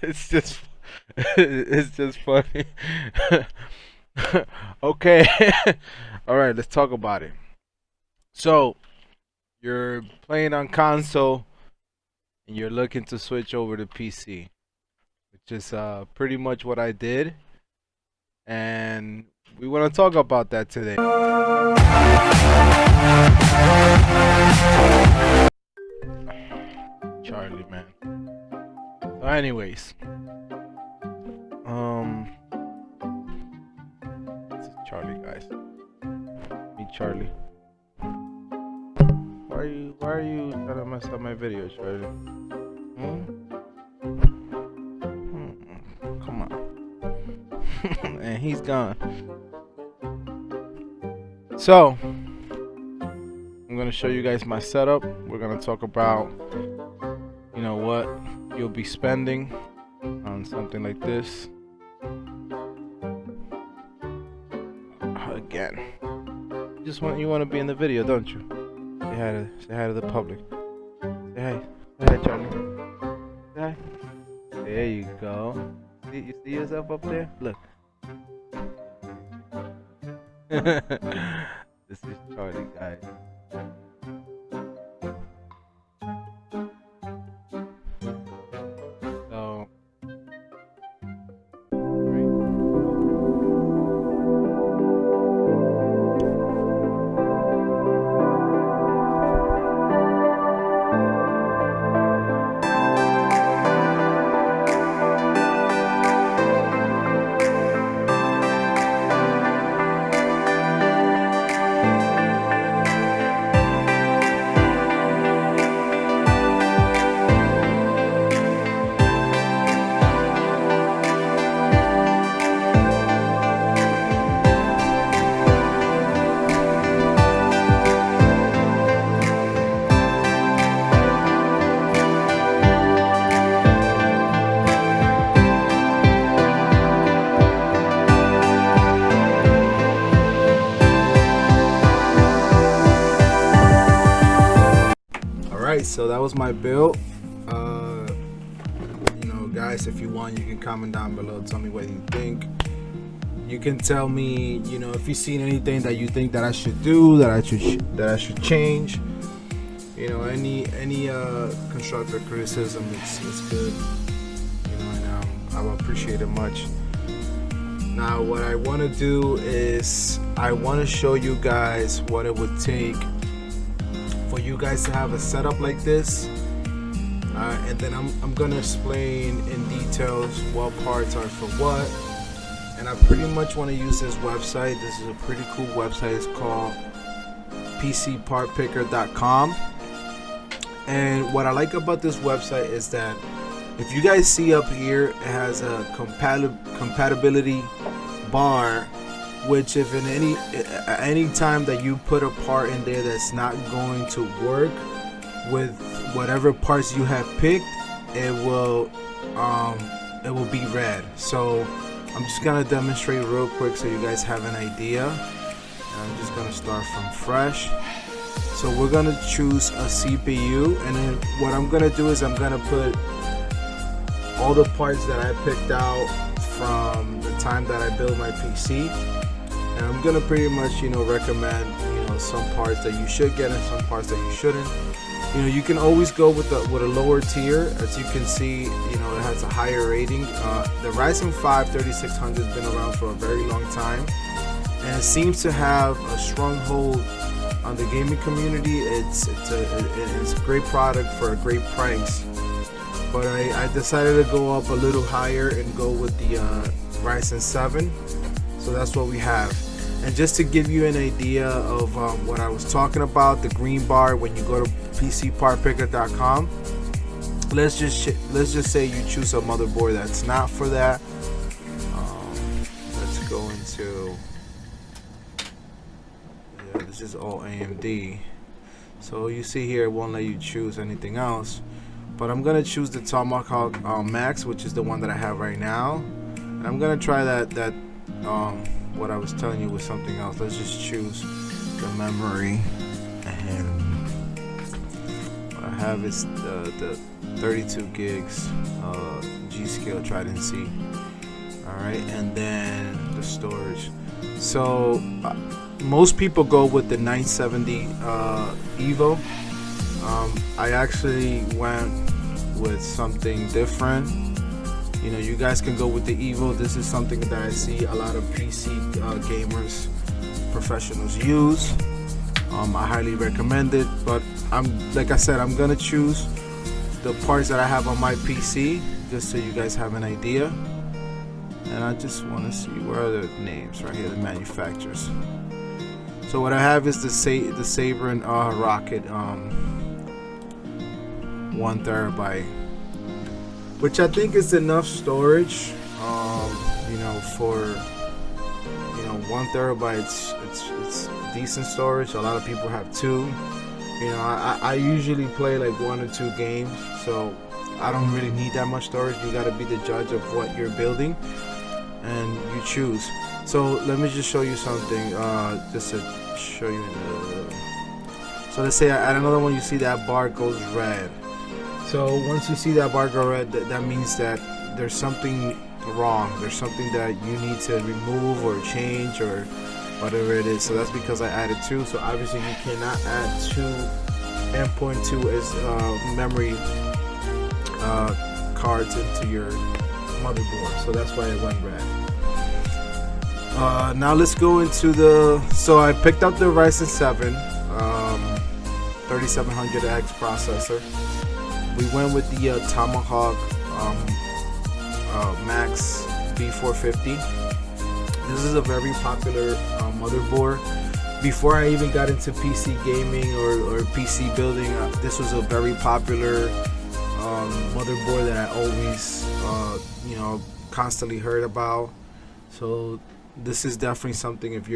It's just it's just funny. Okay. All right, let's talk about it. So, you're playing on console and you're looking to switch over to PC, which is pretty much what I did, and we want to talk about that today. Charlie, man. So anyways, um, this is Charlie, guys. Meet Charlie. Why are you trying to mess up my video, Charlie? Hmm? Come on. And he's gone. So, I'm gonna show you guys my setup. We're gonna talk about, what you'll be spending on something like this. Again, you want to be in the video, don't you? Say hi to the public. Say hi, Charlie. Say hi. There you go. You see yourself up there? Look. This is Charlie, guys. So, alright, so that was my build. Guys, if you want, you can comment down below, tell me what you think. You can tell me, if you've seen anything that you think that I should do, that I should change. Any constructive criticism, it's good. And I will appreciate it much. Now, what I want to do is I want to show you guys what it would take for you guys to have a setup like this, and then I'm gonna explain in details what parts are for what. And I pretty much want to use this website. This is a pretty cool website. It's called pcpartpicker.com. And what I like about this website is that if you guys see up here, it has a compatibility bar, which if in any time that you put a part in there that's not going to work with whatever parts you have picked, it will be red. So I'm just gonna demonstrate real quick so you guys have an idea. And I'm just gonna start from fresh. So we're gonna choose a CPU, and then what I'm gonna do is I'm gonna put all the parts that I picked out from the time that I built my PC, and I'm gonna pretty much recommend some parts that you should get and some parts that you shouldn't. You can always go with a lower tier. As you can see, it has a higher rating. The Ryzen 5 3600 has been around for a very long time, and it seems to have a strong hold on the gaming community. It's a great product for a great price. But I decided to go up a little higher and go with the Ryzen 7. So that's what we have. And just to give you an idea of what I was talking about, the green bar when you go to pcpartpicker.com, let's just say you choose a motherboard that's not for that. Let's go into, this is all AMD. So you see here, it won't let you choose anything else. But I'm gonna choose the Tomahawk Max, which is the one that I have right now. And I'm gonna try that what I was telling you with something else. Let's just choose the memory and what I have is the 32 gigs G.Skill Trident C. Alright, and then the storage. So most people go with the 970 Evo. I actually went with something different. You know, you guys can go with the Evo. This is something that I see a lot of PC gamers, professionals use. I highly recommend it, but like I said, I'm gonna choose the parts that I have on my PC just so you guys have an idea. And I just want to see where are the names right here, the manufacturers. So what I have is the Sabrent Rocket 1 terabyte, which I think is enough storage. You know, for 1 terabyte, it's decent storage. A lot of people have 2. You know, I usually play like 1 or 2 games, so I don't really need that much storage. You got to be the judge of what you're building, and you choose. So let me just show you something, just to show you so let's say I add another one. You see that bar goes red. So once you see that bar go red, that means that there's something wrong. There's something that you need to remove or change or whatever it is. So that's because I added 2. So obviously you cannot add 2 M.2 as memory cards into your motherboard. So that's why it went red. Now let's go into so I picked up the Ryzen 7 3700X processor. We went with the Tomahawk Max B450. This is a very popular motherboard. Before I even got into PC gaming or PC building, this was a very popular motherboard that I always constantly heard about. So this is definitely something, if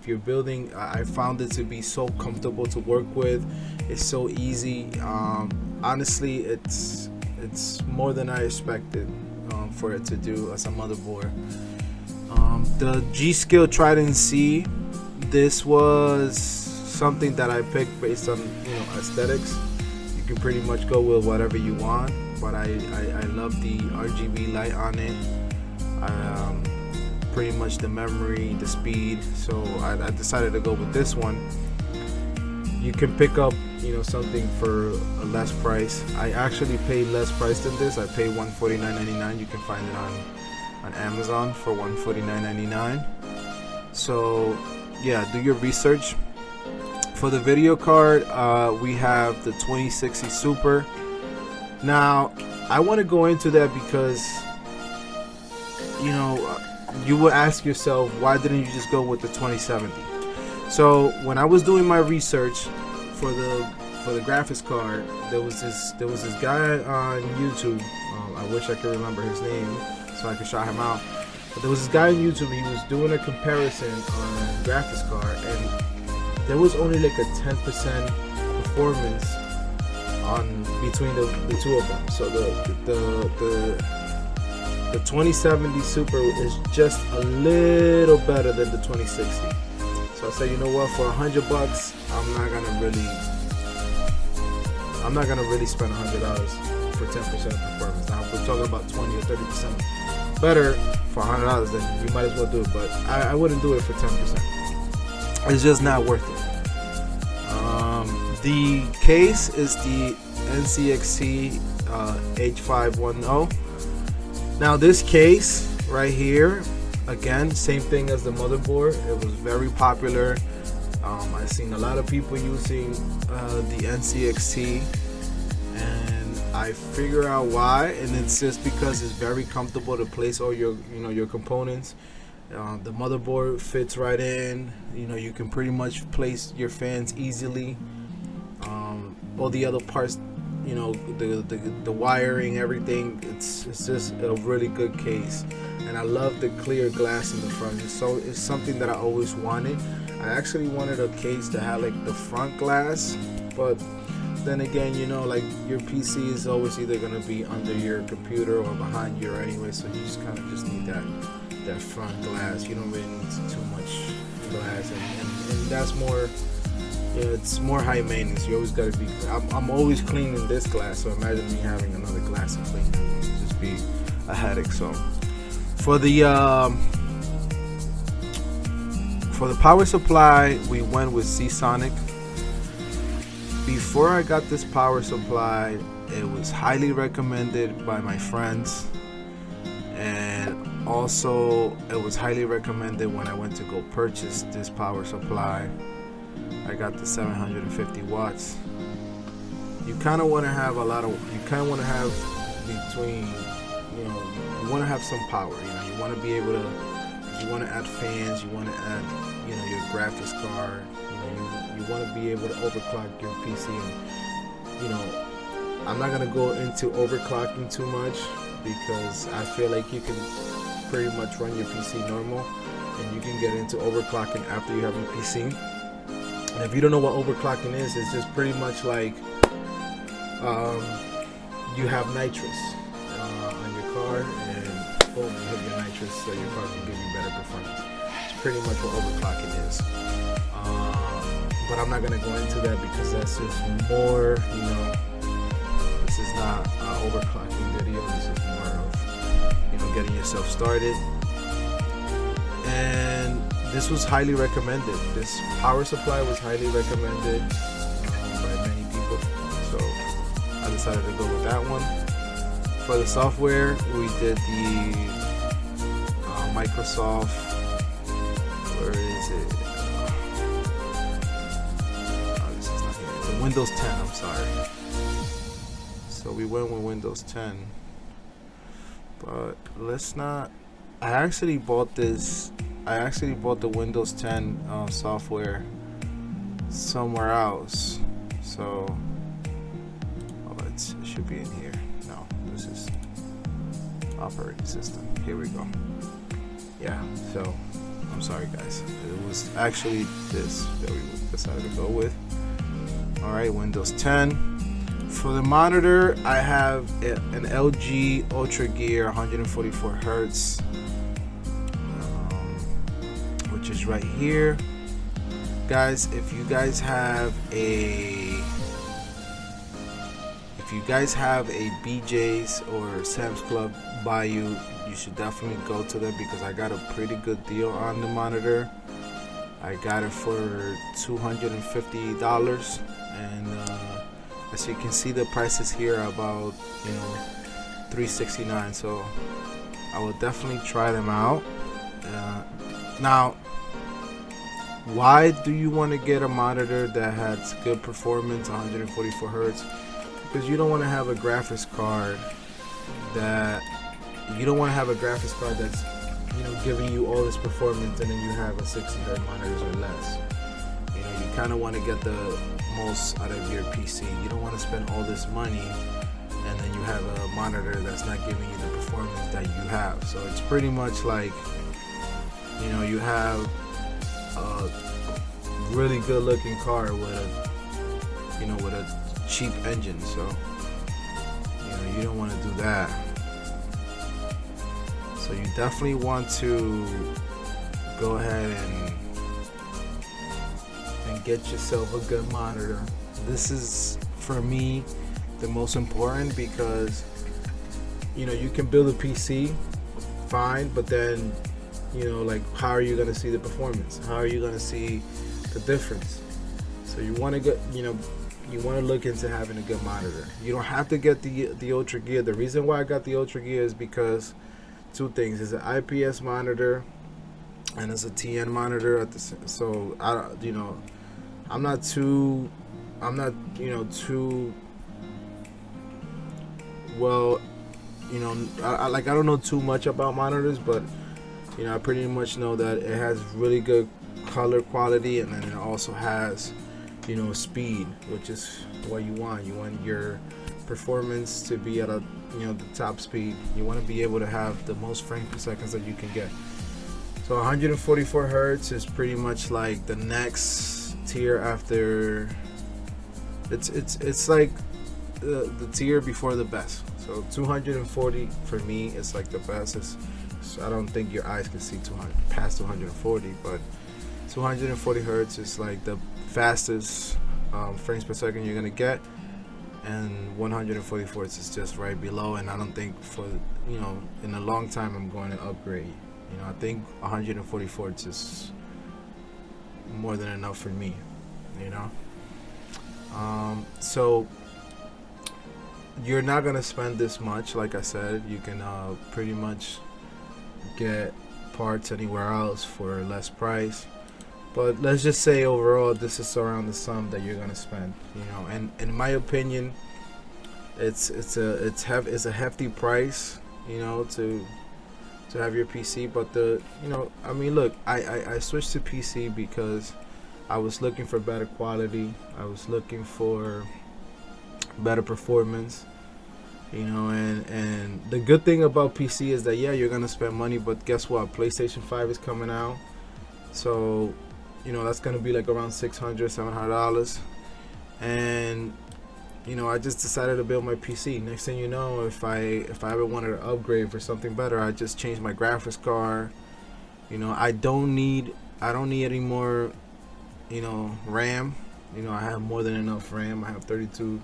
you're building, I found it to be so comfortable to work with. It's so easy. Honestly, it's more than I expected for it to do as a motherboard. The G.Skill Trident C, this was something that I picked based on aesthetics. You can pretty much go with whatever you want, but I love the RGB light on it. Pretty much the memory, the speed. So I decided to go with this one. You can pick up something for a less price. I actually paid less price than this. I paid $149.99. You can find it on Amazon for $149.99. So yeah, do your research. For the video card, we have the 2060 Super. Now I want to go into that because you will ask yourself, why didn't you just go with the 2070? So when I was doing my research for the graphics card, there was this guy on YouTube. I wish I could remember his name so I could shout him out. But there was this guy on YouTube. He was doing a comparison on a graphics card, and there was only like a 10% performance between the two of them. So the 2070 Super is just a little better than the 2060. So I said, you know what, for $100, I'm not gonna really spend $100 for 10% performance. Now if we're talking about 20 or 30% better for $100, then you might as well do it. But I wouldn't do it for 10%. It's just not worth it. The case is the NZXT H510. Now this case right here, again, same thing as the motherboard. It was very popular. I've seen a lot of people using the NZXT, and I figure out why, and it's just because it's very comfortable to place all your components. The motherboard fits right in. You can pretty much place your fans easily. All the other parts, the wiring, everything, it's just a really good case. And I love the clear glass in the front. It's something that I always wanted. I actually wanted a case that had like the front glass, but then again, like your PC is always either gonna be under your computer or behind you anyway, so you just kind of need that front glass. You don't really need too much glass, and that's more Yeah, it's more high maintenance. You always gotta be. I'm always cleaning this glass, so imagine me having another glass to clean. It would just be a headache. So for the power supply, we went with Seasonic. Before I got this power supply, it was highly recommended by my friends, and also it was highly recommended when I went to go purchase this power supply. I got the 750 watts. You kind of want to have between, you want to have some power. You want to be able to, you want to add fans, you want to add, your graphics card. You want to be able to overclock your PC. And, I'm not going to go into overclocking too much because I feel like you can pretty much run your PC normal, and you can get into overclocking after you have your PC. And if you don't know what overclocking is, it's just pretty much like you have nitrous on your card, and boom, you hit your nitrous so your card can give you better performance. It's pretty much what overclocking is. But I'm not going to go into that because that's just more, this is not an overclocking video. This is more of, getting yourself started. And this was highly recommended. This power supply was highly recommended by many people, so I decided to go with that one. For the software, we did the Microsoft. Where is it? This is not here. The Windows 10. I'm sorry. So we went with Windows 10, but let's not. I actually bought the Windows 10 software somewhere else. So, it should be in here. No, this is operating system. Here we go. Yeah, so I'm sorry guys. It was actually this that we decided to go with. Alright, Windows 10. For the monitor, I have an LG Ultra Gear 144 Hertz. Which is right here, guys. If you guys have a BJ's or Sam's Club by you, you should definitely go to them because I got a pretty good deal on the monitor. I got it for $250, and as you can see, the prices here are about $369. So I will definitely try them out. Now, why do you want to get a monitor that has good performance, 144 Hertz? Because you don't want to have a graphics card that's giving you all this performance, and then you have a 60 Hertz monitor or less. You kind of want to get the most out of your PC. You don't want to spend all this money and then you have a monitor that's not giving you the performance that you have. So it's pretty much like, you have a really good looking car with a cheap engine. So you don't want to do that. So you definitely want to go ahead and get yourself a good monitor. This is, for me, the most important because you can build a PC fine, but then how are you going to see the performance? How are you going to see the difference? So you want to get you want to look into having a good monitor. You don't have to get the Ultra Gear. The reason why I got the Ultra Gear is because two things: it's an IPS monitor and it's a TN monitor at the so I'm not too well, I don't know too much about monitors, but I pretty much know that it has really good color quality, and then it also has speed, which is what you want. You want your performance to be at the top speed. You want to be able to have the most frames per second that you can get. So 144 Hertz is pretty much like the next tier after. It's like the tier before the best. So 240 for me is like the best. I don't think your eyes can see past 240, but 240 Hertz is like the fastest frames per second you're gonna get, and 144 is just right below. And I don't think for, you know, in a long time I'm going to upgrade. You know, I think 144 is just more than enough for me, you know. So you're not gonna spend this much. Like I said, you can pretty much get parts anywhere else for less price. But let's just say overall this is around the sum that you're gonna spend, you know. And in my opinion, it's a hefty price, you know, to have your PC. But you know, I mean, look, I switched to PC because I was looking for better quality. I was looking for better performance, you know. And the good thing about PC is that, yeah, you're gonna spend money, but guess what? PlayStation 5 is coming out, so you know that's gonna be like around $600-$700. And you know, I just decided to build my PC. Next thing you know, if I ever wanted to upgrade for something better, I just change my graphics card. You know, I don't need any more, you know, RAM. You know, I have more than enough RAM. I have 32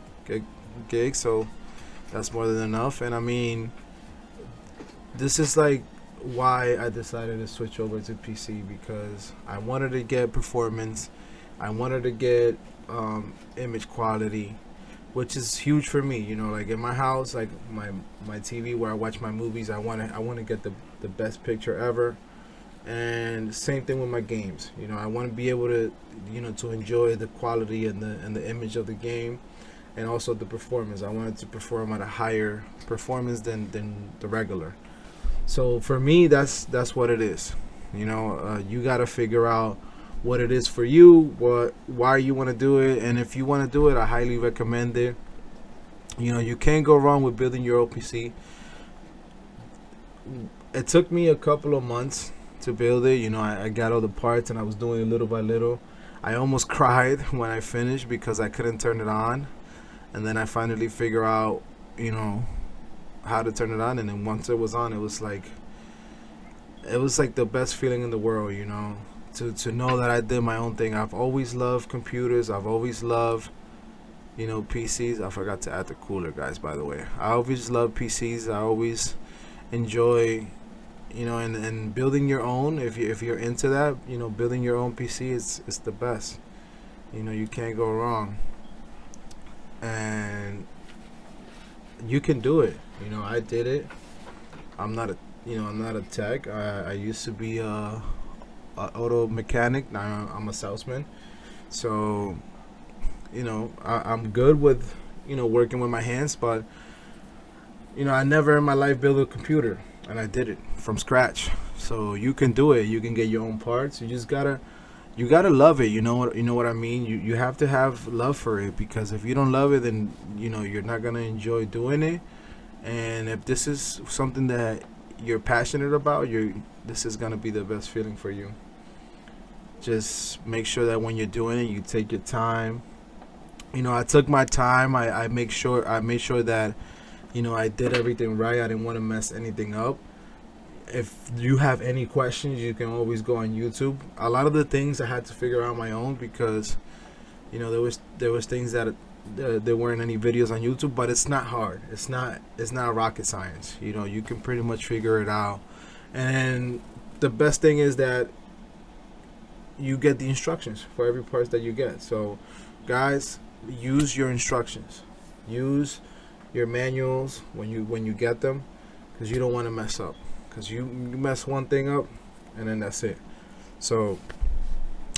gigs, so that's more than enough. And I mean, this is like why I decided to switch over to PC, because I wanted to get performance, I wanted to get image quality, which is huge for me. You know, like in my house, like my TV where I watch my movies, I want to get the best picture ever. And same thing with my games. You know, I want to be able to, you know, to enjoy the quality and the image of the game, and also the performance. I wanted to perform at a higher performance than the regular. So for me, that's what it is. You know, you got to figure out what it is for you, why you want to do it. And if you want to do it, I highly recommend it. You know, you can't go wrong with building your own PC. It took me a couple of months to build it. You know, I got all the parts and I was doing it little by little. I almost cried when I finished because I couldn't turn it on, and then I finally figure out, you know, how to turn it on. And then once it was on, it was like the best feeling in the world, you know, to know that I did my own thing. I've always loved computers. I've always loved, you know, PCs. I forgot to add the cooler, guys, by the way. I always love PCs. I always enjoy, you know, and building your own. If you're into that, you know, building your own PC is the best. You know, you can't go wrong, and you can do it. You know, I did it. I'm not a tech. I used to be a auto mechanic. Now I'm a salesman. So, you know, I'm good with, you know, working with my hands. But, you know, I never in my life built a computer, and I did it from scratch. So you can do it. You can get your own parts. You just gotta love it. You know what I mean. You have to have love for it, because if you don't love it, then, you know, you're not gonna enjoy doing it. And if this is something that you're passionate about, this is gonna be the best feeling for you. Just make sure that when you're doing it, you take your time. You know, I took my time. I made sure that, you know, I did everything right. I didn't want to mess anything up. If you have any questions, you can always go on YouTube. A lot of the things I had to figure out my own, because, you know, there was things that there weren't any videos on YouTube. But it's not hard. It's not rocket science. You know, you can pretty much figure it out. And the best thing is that you get the instructions for every part that you get. So, guys, use your instructions. Use your manuals when you get them, because you don't want to mess up. Because you mess one thing up, and then that's it. So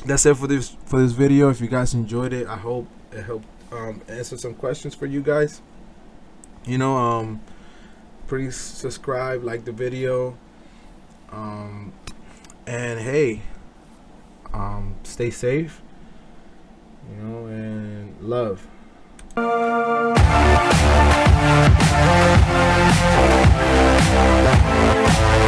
that's it for this video. If you guys enjoyed it, I hope it helped answer some questions for you guys. You know, please subscribe, like the video, and hey, stay safe, you know, and love.